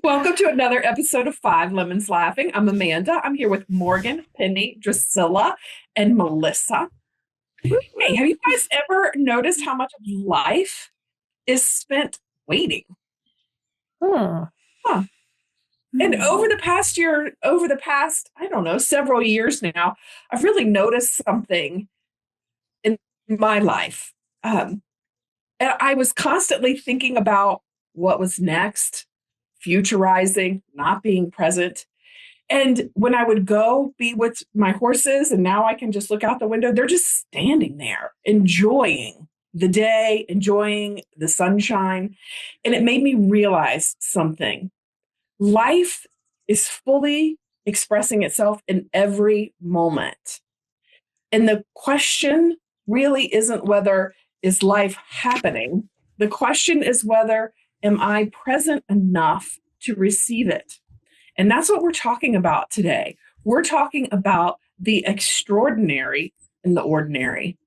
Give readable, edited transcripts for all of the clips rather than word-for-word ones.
Welcome to another episode of Five Lemons Laughing. I'm Amanda. I'm here with Morgan, Penny, Drusilla, and Melissa. Hey, have you guys ever noticed how much of life is spent waiting? Hmm. Huh. And over the past, I don't know, several years now, I've really noticed something in my life. And I was constantly thinking about what was next, futurizing, not being present. And when I would go be with my horses, and now I can just look out the window, they're just standing there, enjoying the day, enjoying the sunshine. And it made me realize something. Life is fully expressing itself in every moment. And the question really isn't whether is life happening. The question is whether am I present enough to receive it? And that's what we're talking about today. We're talking about the extraordinary in the ordinary.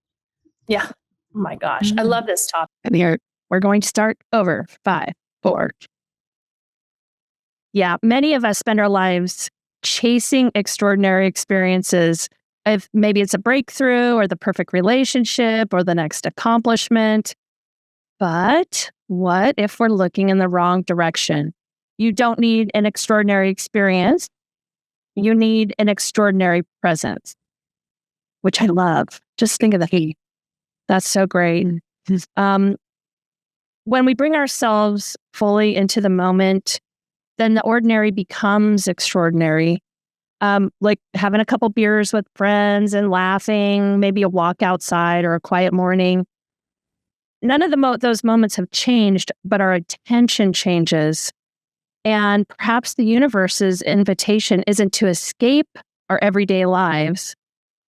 Yeah. Oh my gosh. I love this topic. And here we're going to start over. 5, 4. Yeah. Many of us spend our lives chasing extraordinary experiences. If maybe it's a breakthrough or the perfect relationship or the next accomplishment. But what if we're looking in the wrong direction? You don't need an extraordinary experience. You need an extraordinary presence, which I love. Just think of that. That's so great. When we bring ourselves fully into the moment, then the ordinary becomes extraordinary. Like having a couple beers with friends and laughing, maybe a walk outside or a quiet morning. None of those moments have changed, but our attention changes. And perhaps the universe's invitation isn't to escape our everyday lives,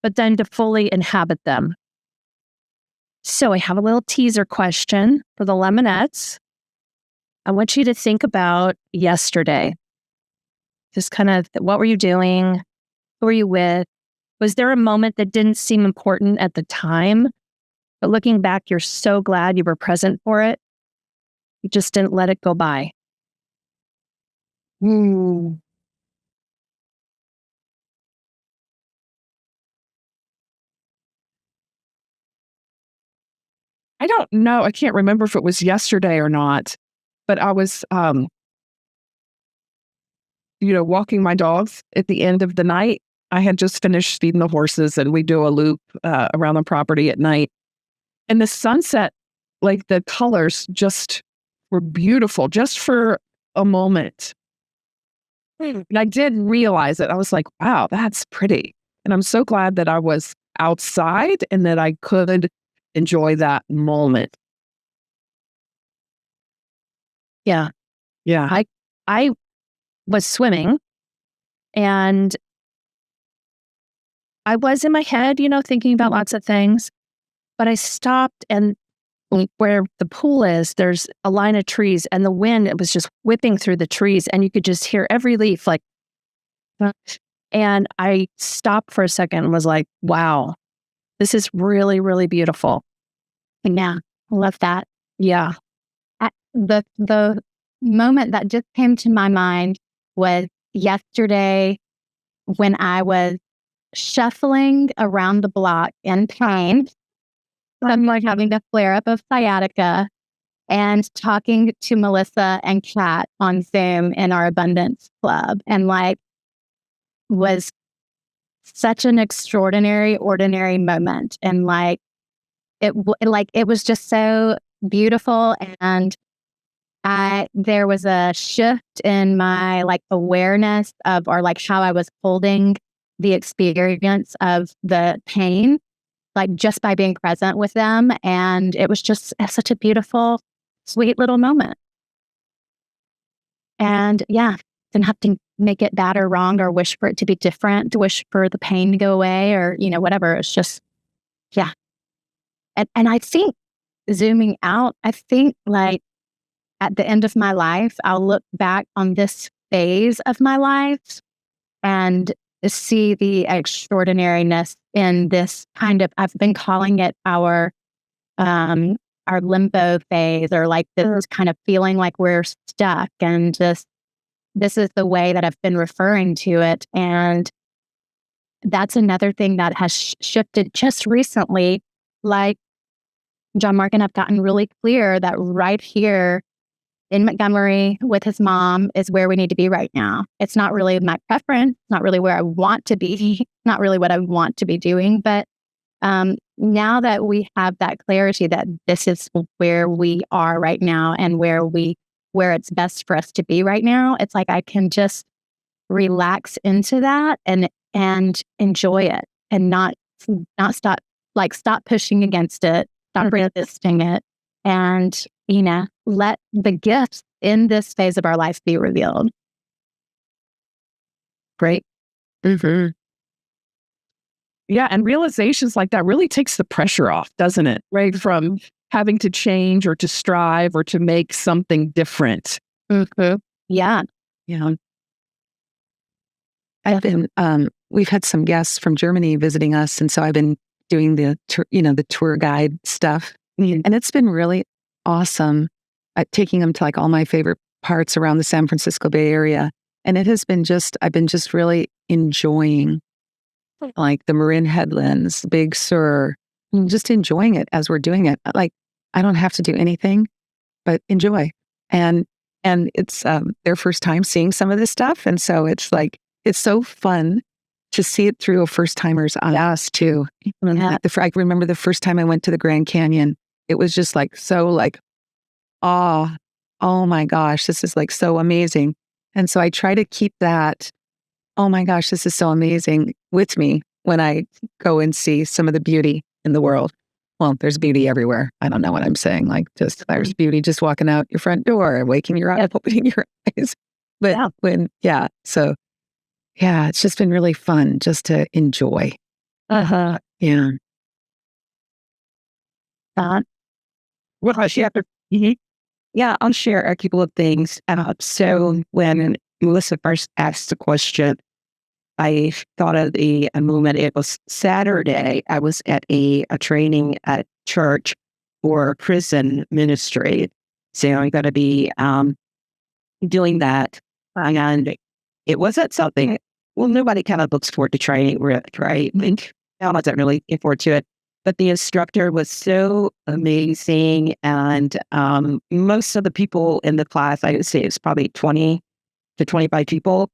but then to fully inhabit them. So I have a little teaser question for the Lemonettes. I want you to think about yesterday. Just kind of, what were you doing? Who were you with? Was there a moment that didn't seem important at the time, but looking back, you're so glad you were present for it? You just didn't let it go by. I don't know. I can't remember if it was yesterday or not, but I was, walking my dogs at the end of the night. I had just finished feeding the horses, and we do a loop around the property at night. And the sunset, like the colors just were beautiful just for a moment. And I did realize it. I was like, wow, that's pretty. And I'm so glad that I was outside and that I could enjoy that moment. Yeah. Yeah. I was swimming and I was in my head, thinking about lots of things, but I stopped, and where the pool is, there's a line of trees, and the wind, it was just whipping through the trees, and you could just hear every leaf like, and I stopped for a second and was like, wow, this is really, really beautiful. Yeah, I love that. Yeah. The moment that just came to my mind was yesterday when I was shuffling around the block in pain. I'm like having a flare up of sciatica and talking to Melissa and Kat on Zoom in our Abundance Club, and was such an extraordinary, ordinary moment. And it was just so beautiful. And there was a shift in my awareness of, or how I was holding the experience of the pain, just by being present with them. And it was just such a beautiful, sweet little moment. And yeah, didn't have to make it bad or wrong or wish for it to be different, to wish for the pain to go away or, whatever. It's just, yeah. And I think zooming out, I think at the end of my life, I'll look back on this phase of my life and see the extraordinariness in this kind of, I've been calling it our our limbo phase, or like this kind of feeling like we're stuck. And just, this is the way that I've been referring to it. And that's another thing that has shifted just recently. Like John Mark and I've gotten really clear that right here in Montgomery with his mom is where we need to be right now. It's not really my preference, not really where I want to be, not really what I want to be doing. But now that we have that clarity that this is where we are right now and where it's best for us to be right now, it's like I can just relax into that and enjoy it, and not stop pushing against it, stop resisting it, and let the gifts in this phase of our life be revealed. Great. Yeah, and realizations like that really takes the pressure off, doesn't it? Right, from having to change or to strive or to make something different. Yeah. I've been, we've had some guests from Germany visiting us, and so I've been doing the tour guide stuff, and it's been really awesome. Taking them to like all my favorite parts around the San Francisco Bay Area, and it has been I've been just really enjoying like the Marin Headlands, Big Sur, just enjoying it as we're doing it. Like I don't have to do anything but enjoy, and it's their first time seeing some of this stuff, and so it's like it's so fun to see it through a first timer's eyes too. Yeah. I remember the first time I went to the Grand Canyon, it was just like so like, oh my gosh, this is like so amazing. And so I try to keep that, oh my gosh, this is so amazing with me when I go and see some of the beauty in the world. Well, there's beauty everywhere. I don't know what I'm saying. Like there's beauty just walking out your front door, waking your eyes, opening your eyes. But so yeah, it's just been really fun just to enjoy. Uh-huh. Yeah. Well, I share. Yeah, I'll share a couple of things. So when Melissa first asked the question, I thought of a moment. It was Saturday. I was at a training at church for prison ministry. So I'm going to be doing that. And it wasn't something, well, nobody kind of looks forward to training, right? Like, I wasn't really looking forward to it. But the instructor was so amazing. And most of the people in the class, I would say it's probably 20 to 25 people.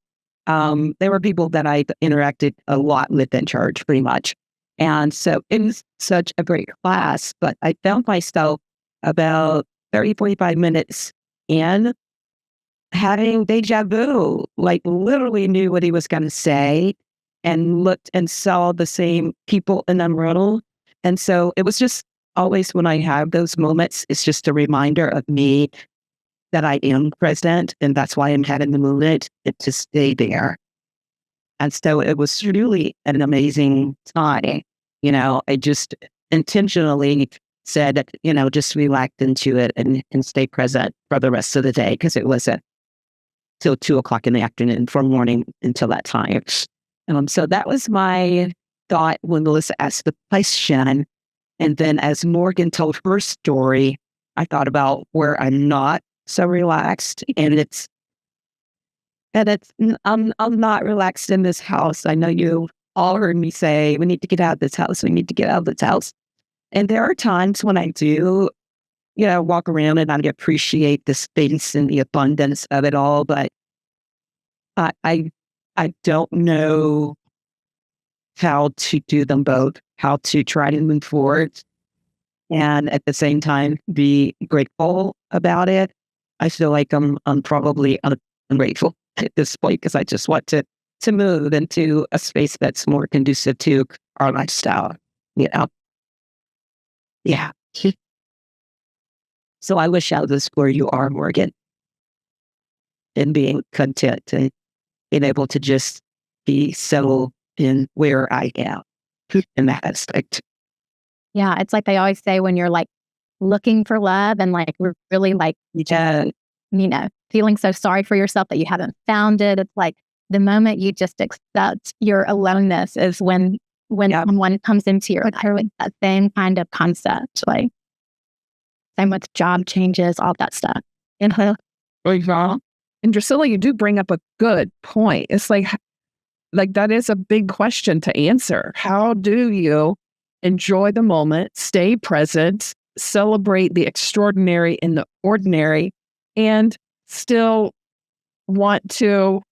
They were people that I interacted a lot with in church, pretty much. And so it was such a great class. But I found myself about 30, 45 minutes in having deja vu, like literally knew what he was going to say and looked and saw the same people in the room. And so it was just always when I have those moments, it's just a reminder of me that I am present. And that's why I'm having the moment to stay there. And so it was really an amazing time. I just intentionally said, just relax into it and stay present for the rest of the day, because it wasn't till 2:00 in the afternoon from morning until that time. So that was my thought when Melissa asked the question. And then as Morgan told her story, I thought about where I'm not so relaxed, and I'm not relaxed in this house. I know you all heard me say, we need to get out of this house. We need to get out of this house. And there are times when I do, walk around and I appreciate the space and the abundance of it all. But I don't know how to do them both, how to try to move forward and at the same time be grateful about it. I feel like I'm probably ungrateful at this point, because I just want to move into a space that's more conducive to our lifestyle, Yeah. So I wish I was where you are, Morgan, and being content and being able to just be settled in where I am in that aspect. Yeah. It's like they always say, when you're like looking for love and like really like, feeling so sorry for yourself that you haven't found it. It's like the moment you just accept your aloneness is when someone comes into your life with that same kind of concept. Like, Same with job changes, all that stuff. And Drusilla, you do bring up a good point. It's like that is a big question to answer. How do you enjoy the moment, stay present, celebrate the extraordinary in the ordinary, and still want to,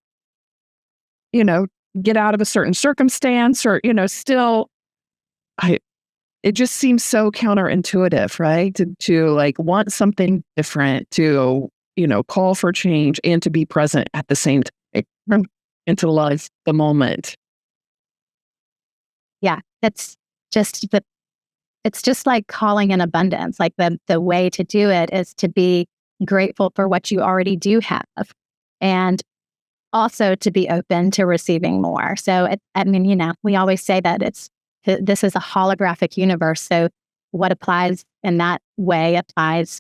get out of a certain circumstance or, still, it just seems so counterintuitive, right? To like want something different, to, call for change and to be present at the same time and to love the moment. Yeah, it's just like calling in abundance. Like the way to do it is to be grateful for what you already do have, and also to be open to receiving more. So, we always say that this is a holographic universe. So what applies in that way applies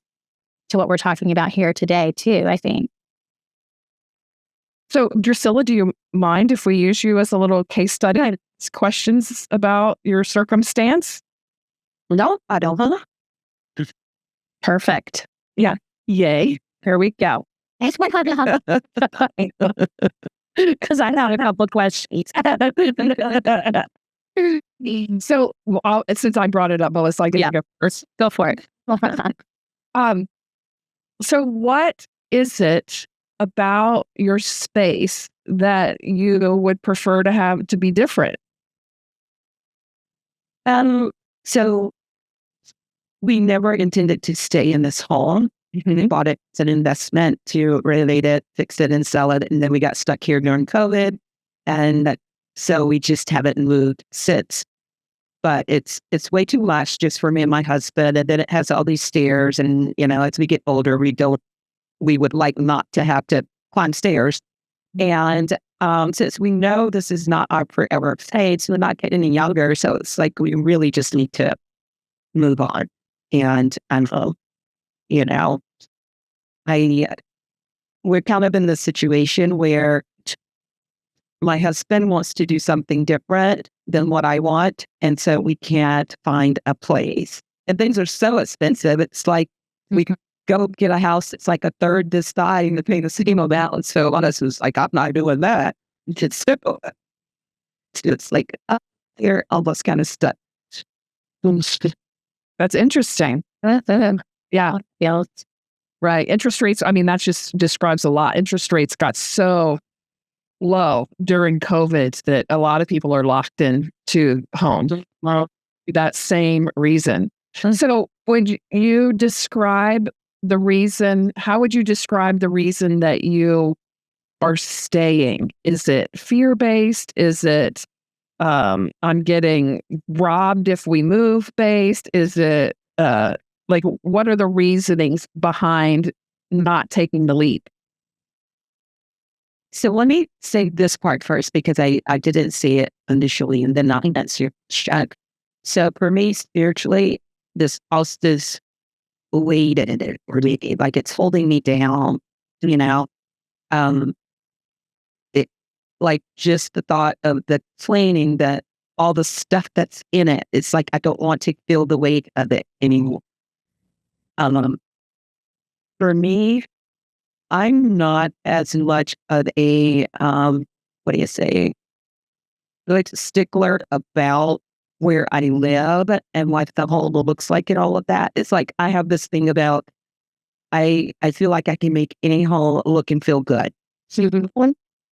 to what we're talking about here today too, I think. So, Drusilla, do you mind if we use you as a little case study? Questions about your circumstance? No, I don't know. Perfect. Yeah. Yay. Here we go. Because I have a couple questions. So, since I brought it up, I was like, Yeah. go first. Go for it. So what is it about your space that you would prefer to have to be different? So we never intended to stay in this home. We bought it as an investment to renovate it, fix it, and sell it. And then we got stuck here during COVID. And so we just haven't moved since. But it's way too much just for me and my husband. And then it has all these stairs. And, as we get older, we would like not to have to climb stairs. And since we know this is not our forever state, we're not getting any younger. So it's like we really just need to move on. And we're kind of in the situation where my husband wants to do something different than what I want. And so we can't find a place. And things are so expensive. It's like we can go get a house that's like a third this size and pay the same amount. So on us was like, I'm not doing that. It's simple. It's like, you're almost kind of stuck. That's interesting. Yeah. Right. Interest rates, that just describes a lot. Interest rates got so low during COVID that a lot of people are locked into homes. Well, that same reason. So would you describe the reason, how would you describe the reason that you are staying? Is it fear-based? Is it I'm getting robbed if we move based? Is it what are the reasonings behind not taking the leap? So let me say this part first, because I didn't see it initially, and then I'll answer your question. So for me, spiritually, this house is weighted it for me, like it's holding me down, it, like just the thought of the cleaning, that all the stuff that's in it, it's like I don't want to feel the weight of it anymore. For me, I'm not as much of a like stickler about where I live and what the home looks like and all of that. It's like I have this thing about I feel like I can make any home look and feel good.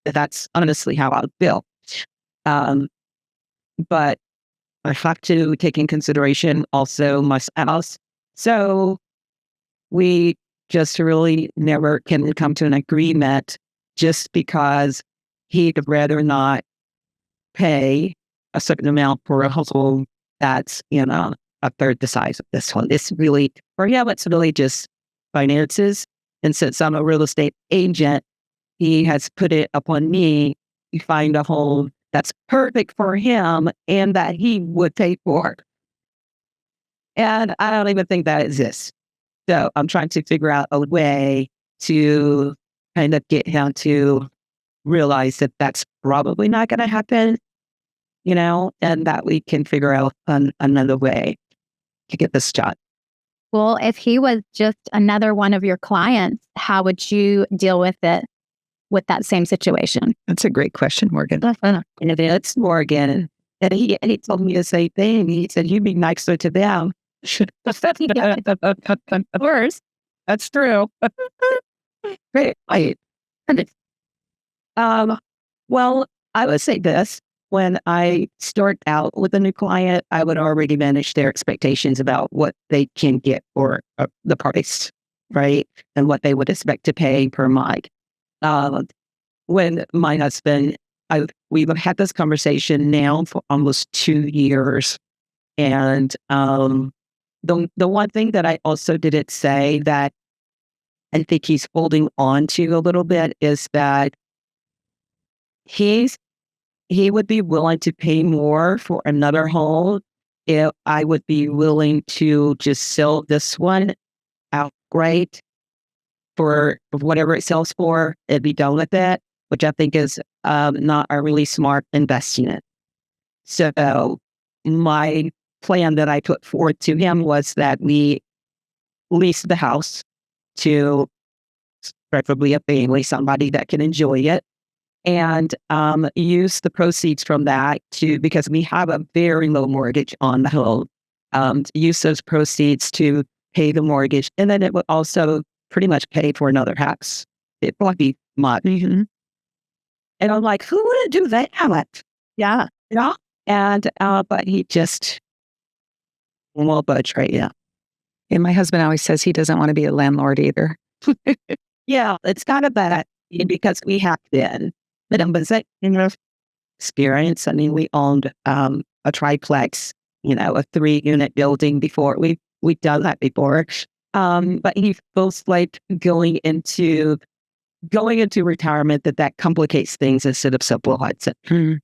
That's honestly how I feel. But I have to take in consideration also my spouse. So we just really never can come to an agreement, just because he'd rather not pay a certain amount for a household that's, a third the size of this one. It's really, for him, it's really just finances. And since I'm a real estate agent, he has put it upon me to find a home that's perfect for him and that he would pay for. And I don't even think that exists. So I'm trying to figure out a way to kind of get him to realize that that's probably not going to happen, and that we can figure out another way to get this done. Well, if he was just another one of your clients, how would you deal with it with that same situation? That's a great question, Morgan. And it's Morgan. And he told me the same thing. He said, you be nicer to them. Of course, that's true. Right. Right. And well, I would say this. When I start out with a new client, I would already manage their expectations about what they can get for the price, right? And what they would expect to pay per month. When my husband, we've had this conversation now for almost 2 years. And the one thing that I also didn't say that I think he's holding on to a little bit is that he would be willing to pay more for another home if I would be willing to just sell this one outright for whatever it sells for and be done with it, which I think is not a really smart investment. So my plan that I put forward to him was that we lease the house to preferably a family, somebody that can enjoy it, and use the proceeds from that because we have a very low mortgage on the home, use those proceeds to pay the mortgage. And then it would also pretty much pay for another house. It won't be much. Mm-hmm. And I'm like, who would do that? Yeah. Yeah. And, but he just won't budge right now. And my husband always says he doesn't want to be a landlord either. Yeah. It's kind of bad because we have been. But experience. I mean, we owned a triplex, a 3-unit building before. We've done that before. But he feels like going into retirement that complicates things instead of simplifies it. Mm-hmm.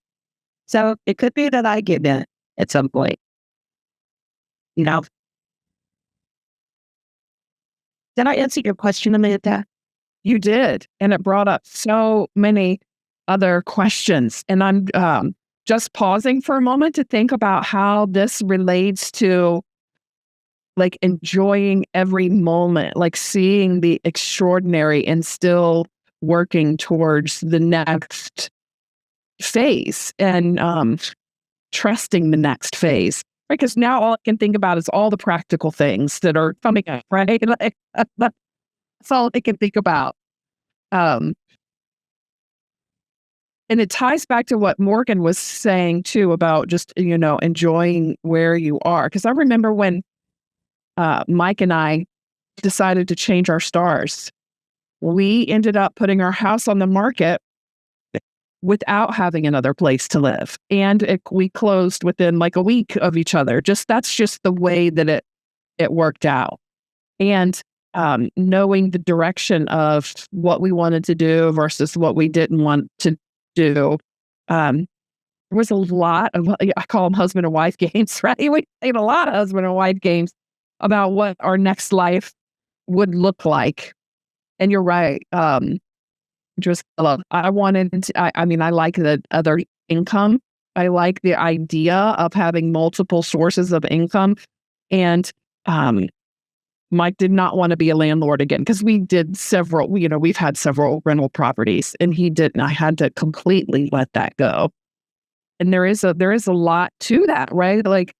So it could be that I get in at some point. Did I answer your question, Amanda? You did. And it brought up so many other questions. And I'm just pausing for a moment to think about how this relates to like enjoying every moment, like seeing the extraordinary and still working towards the next phase and trusting the next phase. Right? Because now all I can think about is all the practical things that are coming up, right? Like, that's all I can think about. And it ties back to what Morgan was saying too about just, enjoying where you are. Because I remember when Mike and I decided to change our stars, we ended up putting our house on the market without having another place to live. And we closed within like a week of each other. That's just the way that it worked out. And knowing the direction of what we wanted to do versus what we didn't want to do. There was a lot of, I call them husband and wife games, right? We played a lot of husband and wife games about what our next life would look like. And you're right. Just I wanted to, I mean, I like the other income. I like the idea of having multiple sources of income. And Mike did not want to be a landlord again because we did several, we've had several rental properties and he didn't. I had to completely let that go. And there is a lot to that, right? Like,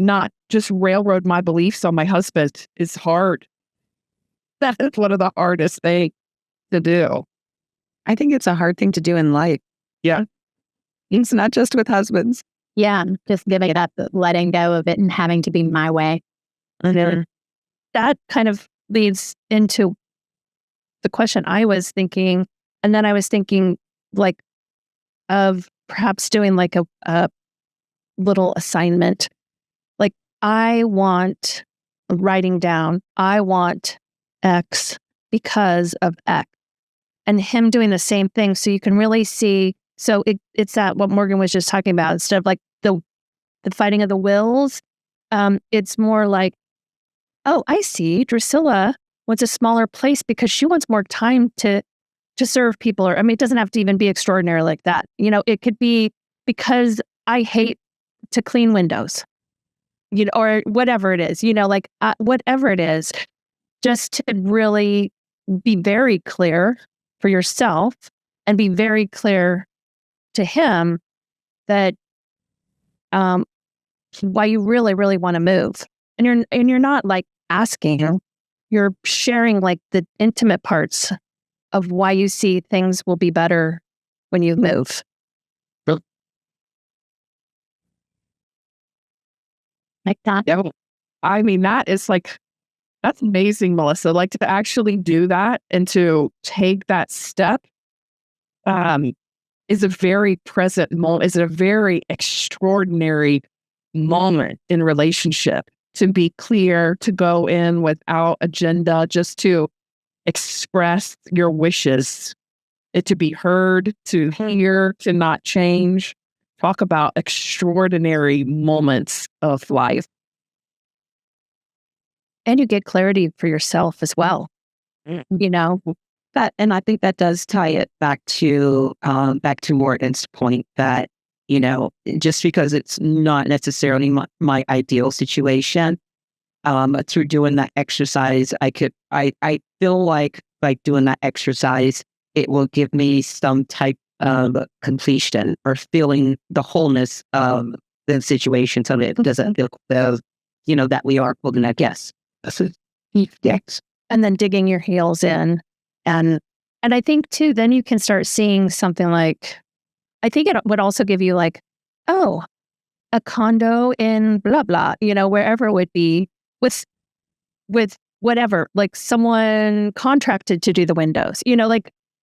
not just railroad my beliefs on my husband is hard. That is one of the hardest things to do. I think it's a hard thing to do in life. Yeah. It's not just with husbands. Yeah, just giving it up, letting go of it and having to be my way. Mm-hmm. That kind of leads into the question I was thinking. And then I was thinking like of perhaps doing like a little assignment. Like I want writing down, I want X because of X. And him doing the same thing. So you can really see. So it's that what Morgan was just talking about. Instead of like the fighting of the wills, it's more like, oh, I see. Drusilla wants a smaller place because she wants more time to serve people. Or, I mean, it doesn't have to even be extraordinary like that. It could be because I hate to clean windows. or whatever it is, like whatever it is, just to really be very clear for yourself and be very clear to him that why you really, really want to move. And you're not like asking, you're sharing like the intimate parts of why you see things will be better when you move. Like that. Yeah. I mean, that's amazing, Melissa. Like to actually do that and to take that step is a very present moment, is a very extraordinary moment in relationship. To be clear, to go in without agenda, just to express your wishes, it to be heard, to hear, to not change. Talk about extraordinary moments of life. And you get clarity for yourself as well. That, and I think that does tie it back to Morgan's point that, just because it's not necessarily my ideal situation, through doing that exercise, I feel like by doing that exercise, it will give me some type of completion or feeling the wholeness of the situation. So it doesn't feel that we are holding that guess. Yes. And then digging your heels in. And I think too, then you can start seeing something like, I think it would also give you like, oh, a condo in blah, blah, wherever it would be with whatever, like someone contracted to do the windows,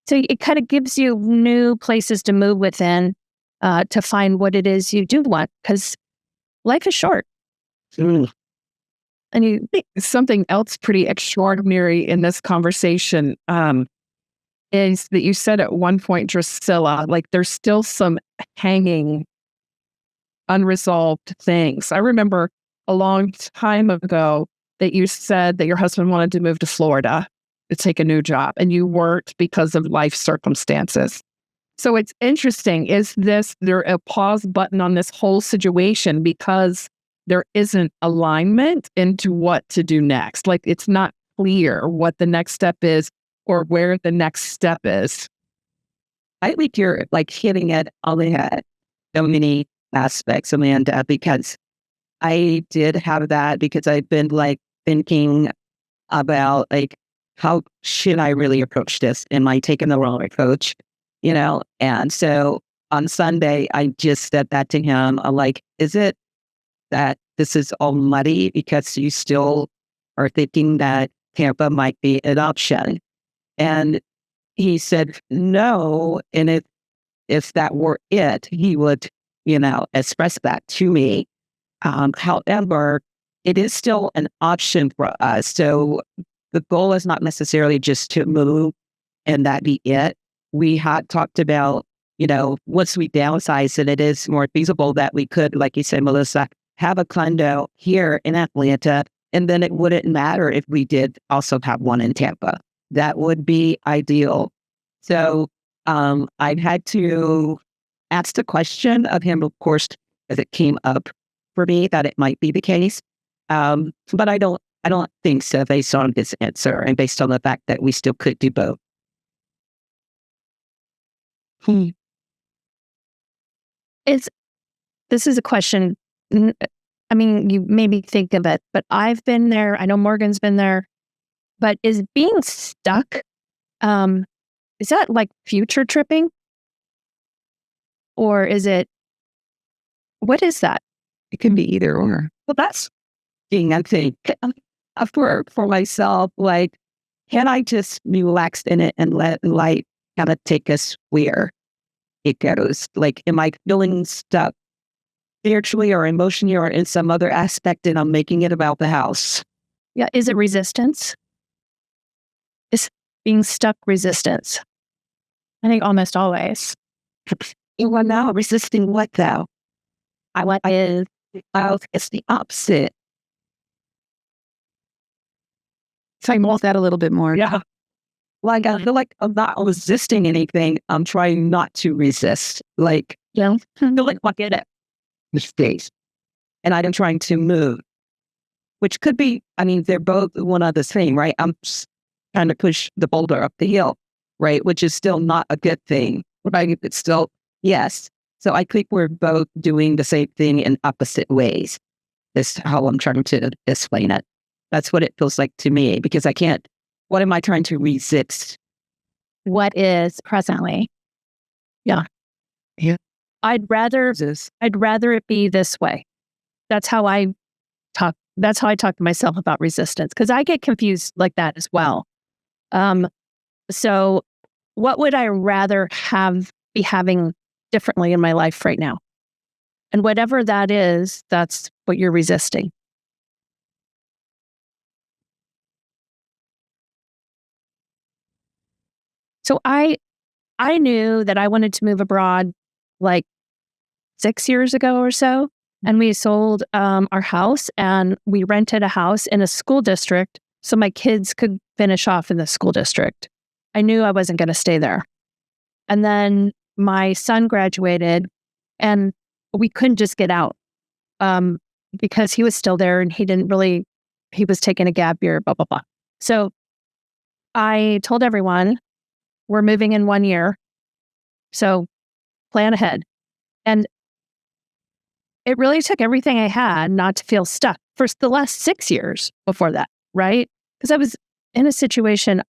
so it kind of gives you new places to move within, to find what it is you do want, because life is short. And something else pretty extraordinary in this conversation is that you said at one point, Drusilla, like there's still some hanging unresolved things. I remember a long time ago that you said that your husband wanted to move to Florida to take a new job, and you weren't because of life circumstances. So it's interesting. Is there a pause button on this whole situation because there isn't alignment into what to do next? Like it's not clear what the next step is or where the next step is. I think you're like hitting it on the head. So many aspects, Amanda, because I did have that, because I've been like thinking about like, how should I really approach this? Am I taking the wrong approach? And so on Sunday, I just said that to him. I'm like, is it that this is all muddy because you still are thinking that Tampa might be an option? And he said, no. And if that were it, he would, express that to me. However, it is still an option for us. So the goal is not necessarily just to move and that be it. We had talked about, once we downsize and it is more feasible that we could, like you said, Melissa, have a condo here in Atlanta, and then it wouldn't matter if we did also have one in Tampa. That would be ideal. So I've had to ask the question of him, of course, as it came up for me that it might be the case. But I don't think so based on his answer and based on the fact that we still could do both. This is a question. I mean, you maybe think of it, but I've been there. I know Morgan's been there. But is being stuck, is that like future tripping? Or is it, what is that? It can be either or. Well, that's being, I think, for myself, like, can I just relax in it and let life kind of take us where it goes? Like, am I feeling stuck spiritually or emotionally or in some other aspect, and I'm making it about the house? Yeah. Is it resistance? Is being stuck resistance? I think almost always. Well, now resisting what though? It's the opposite. Talk about that a little bit more. Yeah. Like, I feel like I'm not resisting anything. I'm trying not to resist. Like, I feel like I get it. Mistakes. and I'm trying to move, which could be, I mean, they're both one of the same, right? I'm trying to push the boulder up the hill, right? Which is still not a good thing, right? It's still, yes. So I think we're both doing the same thing in opposite ways, is how I'm trying to explain it. That's what it feels like to me, because I can't, what am I trying to resist? What is presently? I'd rather it be this way. That's how I talk. That's how I talk to myself about resistance, because I get confused like that as well. So what would I rather be having differently in my life right now? And whatever that is, that's what you're resisting. So I knew that I wanted to move abroad like 6 years ago or so. And we sold our house, and we rented a house in a school district so my kids could finish off in the school district. I knew I wasn't going to stay there. And then my son graduated, and we couldn't just get out because he was still there, and he was taking a gap year, blah, blah, blah. So I told everyone, we're moving in 1 year. So plan ahead. And it really took everything I had not to feel stuck for the last 6 years before that, right? Because I was in a situation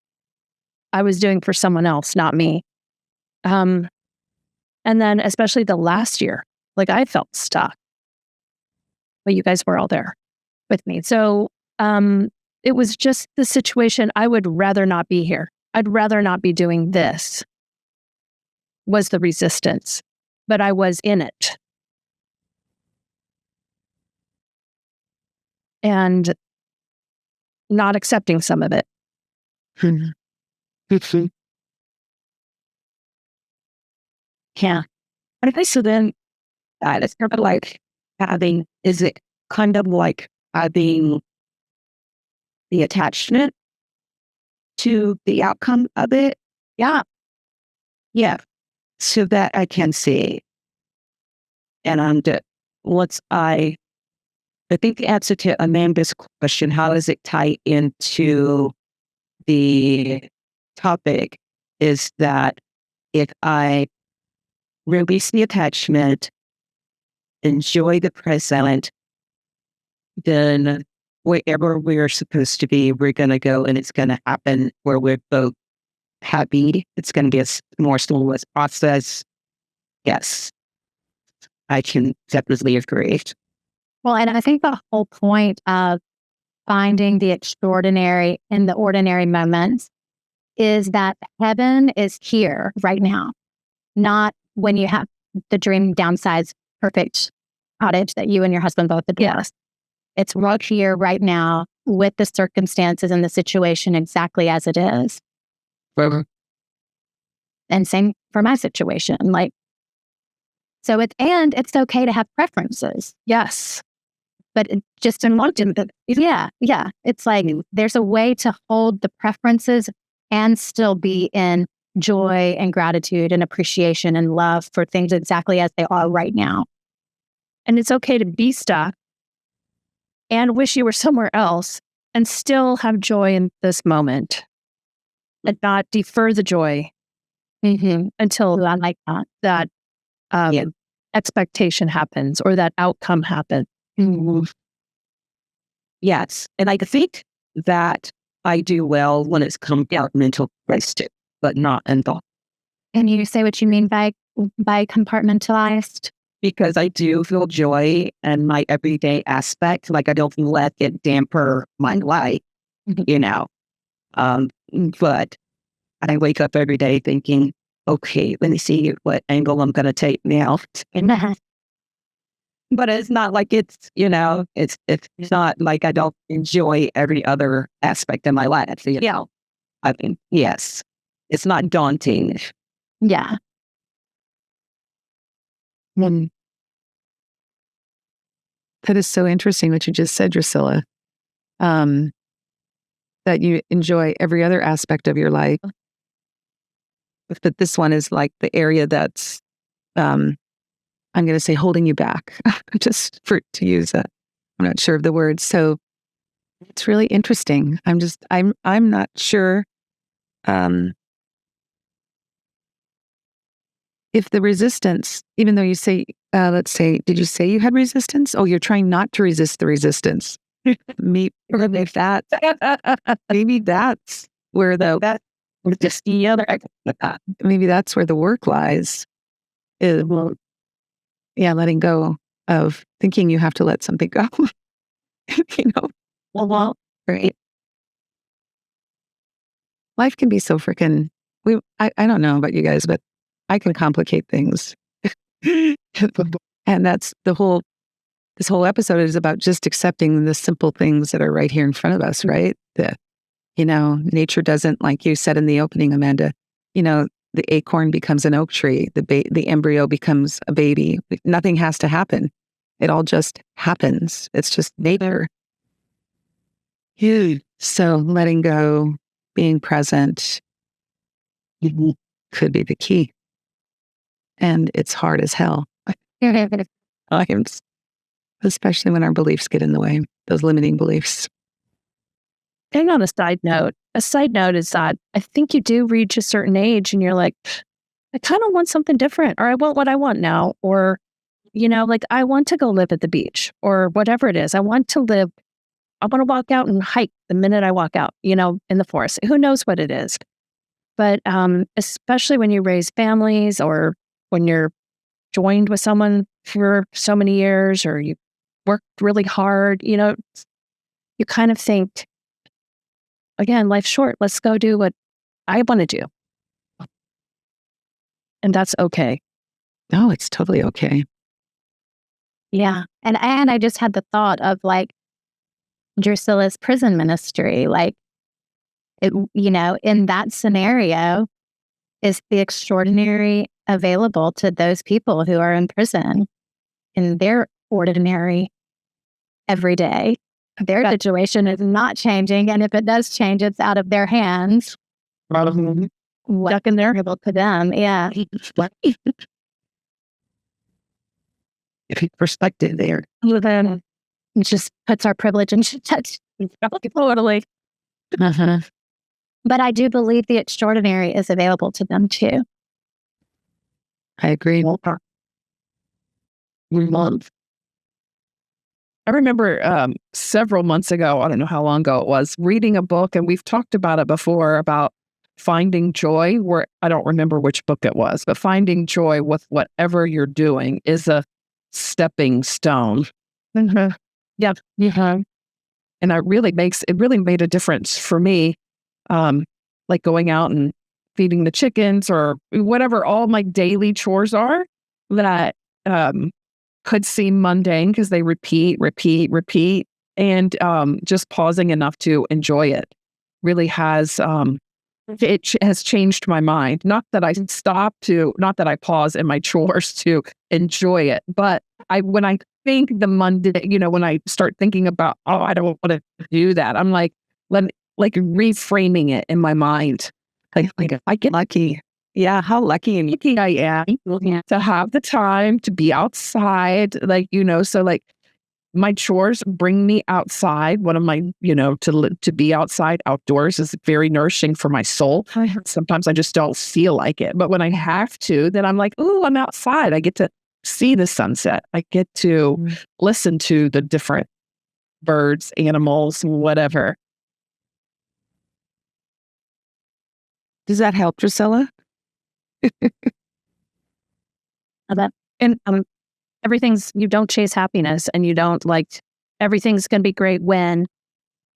I was doing for someone else, not me. And then especially the last year, like I felt stuck. But you guys were all there with me. So it was just the situation. I would rather not be here. I'd rather not be doing this, was the resistance. But I was in it. And not accepting some of it. Yeah. But if I so then it's kind of like is it kind of like having the attachment to the outcome of it? Yeah. Yeah. So that I can see. And I think the answer to Amanda's question, how does it tie into the topic, is that if I release the attachment, enjoy the present, then wherever we're supposed to be, we're going to go, and it's going to happen where we're both happy. It's going to be a more seamless process. Yes, I can definitely agree. Well, and I think the whole point of finding the extraordinary in the ordinary moments is that heaven is here right now, not when you have the dream downsized perfect cottage that you and your husband both adore. Yes. It's right here, right now, with the circumstances and the situation exactly as it is. And same for my situation. It's okay to have preferences. Yes. But it just in yeah. It's like there's a way to hold the preferences and still be in joy and gratitude and appreciation and love for things exactly as they are right now. And it's okay to be stuck and wish you were somewhere else and still have joy in this moment and not defer the joy until I like that. expectation happens or that outcome happens. Yes. And I think that I do well when it's come down mental place too, but not in thought. Can you say what you mean by compartmentalized? Because I do feel joy in my everyday aspect. Like I don't let it damper my life, you know. But I wake up every day thinking, okay, let me see what angle I'm going to take now. But it's not like it's not like I don't enjoy every other aspect of my life. You know? I mean, yes, it's not daunting. Yeah. That is so interesting what you just said, Drusilla. That you enjoy every other aspect of your life. But this one is like the area that's, I I'm going to say holding you back, just to use a, I'm not sure of the word. So it's really interesting. I'm not sure if the resistance, even though you say, let's say, did you say you had resistance? Oh, you're trying not to resist the resistance. maybe that's maybe that's where the just the other maybe that's where the work lies. Is letting go of thinking you have to let something go. you know, right? Life can be so freaking. I don't know about you guys, but I can complicate things, and that's the whole. This whole episode is about just accepting the simple things that are right here in front of us, right? Nature doesn't, like you said in the opening, Amanda, the acorn becomes an oak tree, the embryo becomes a baby. Nothing has to happen. It all just happens. It's just nature. Huge. So letting go, being present could be the key. And it's hard as hell. Especially when our beliefs get in the way, those limiting beliefs. And on a side note is that I think you do reach a certain age and you're like, I kind of want something different, or I want what I want now, or, like I want to go live at the beach or whatever it is. I want to walk out and hike the minute I walk out, in the forest. Who knows what it is? But especially when you raise families or when you're joined with someone for so many years or you worked really hard, you kind of think, again, life's short. Let's go do what I want to do. And that's okay. No, it's totally okay. Yeah. And I just had the thought of like Drusilla's prison ministry, like, in that scenario, is the extraordinary available to those people who are in prison in their ordinary every day? Their situation is not changing. And if it does change, it's out of their hands. What's available to them? Yeah. If you perspective there. Then it just puts our privilege into touch. Totally. Uh-huh. But I do believe the extraordinary is available to them too. I agree. I remember several months ago, I don't know how long ago it was, reading a book, and we've talked about it before, about finding joy, where I don't remember which book it was, but finding joy with whatever you're doing is a stepping stone. Mm-hmm. Yeah. Mm-hmm. And it really made a difference for me, like going out and feeding the chickens or whatever all my daily chores are that could seem mundane because they repeat, and just pausing enough to enjoy it really has has changed my mind. Not that I pause in my chores to enjoy it, but when I think the mundane, when I start thinking about, oh, I don't want to do that, I'm like reframing it in my mind. Like if I get lucky. Yeah, how lucky I am to have the time to be outside. So like my chores bring me outside. One of my, to be outside outdoors is very nourishing for my soul. Sometimes I just don't feel like it. But when I have to, then I'm like, oh, I'm outside. I get to see the sunset. I get to listen to the different birds, animals, whatever. Does that help, Drusilla? And you don't chase happiness, and you don't everything's going to be great when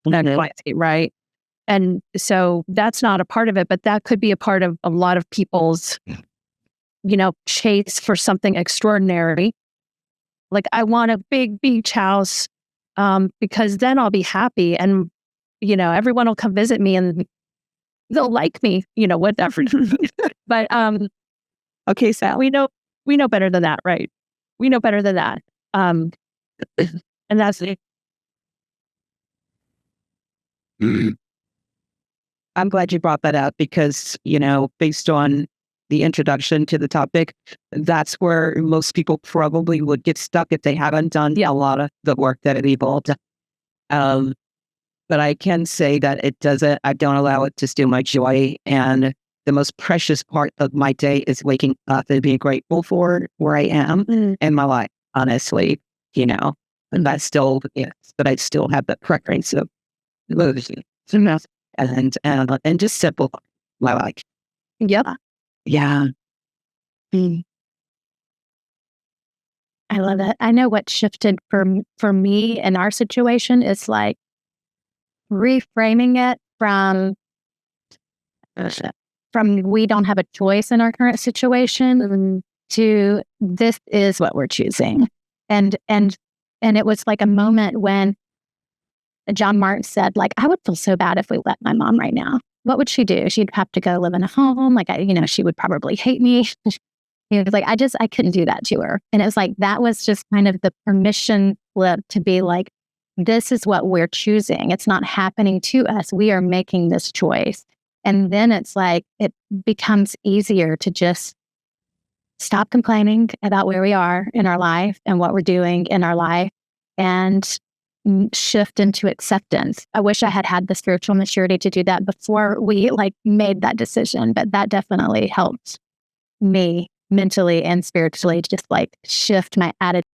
right? And so that's not a part of it, but that could be a part of a lot of people's, chase for something extraordinary. Like, I want a big beach house because then I'll be happy, and, everyone will come visit me and they'll like me, whatever. But okay, Sal, we know better than that, right? We know better than that. And that's it. I'm glad you brought that up because, based on the introduction to the topic, that's where most people probably would get stuck if they haven't done a lot of the work that it involved. But I can say that I don't allow it to steal my joy. And the most precious part of my day is waking up and being grateful for where I am in my life, honestly, and that's still, but I still have that preference of losing and just simple my life. Yep. Yeah. I love it. I know what shifted for me in our situation is like reframing it from we don't have a choice in our current situation to this is what we're choosing. And it was like a moment when John Mark said, like, I would feel so bad if we let my mom right now. What would she do? She'd have to go live in a home. Like, she would probably hate me. He was like, I couldn't do that to her. And it was like, that was just kind of the permission slip to be like, this is what we're choosing. It's not happening to us. We are making this choice. And then it's like, it becomes easier to just stop complaining about where we are in our life and what we're doing in our life and shift into acceptance. I wish I had the spiritual maturity to do that before we made that decision, but that definitely helped me mentally and spiritually just shift my attitude.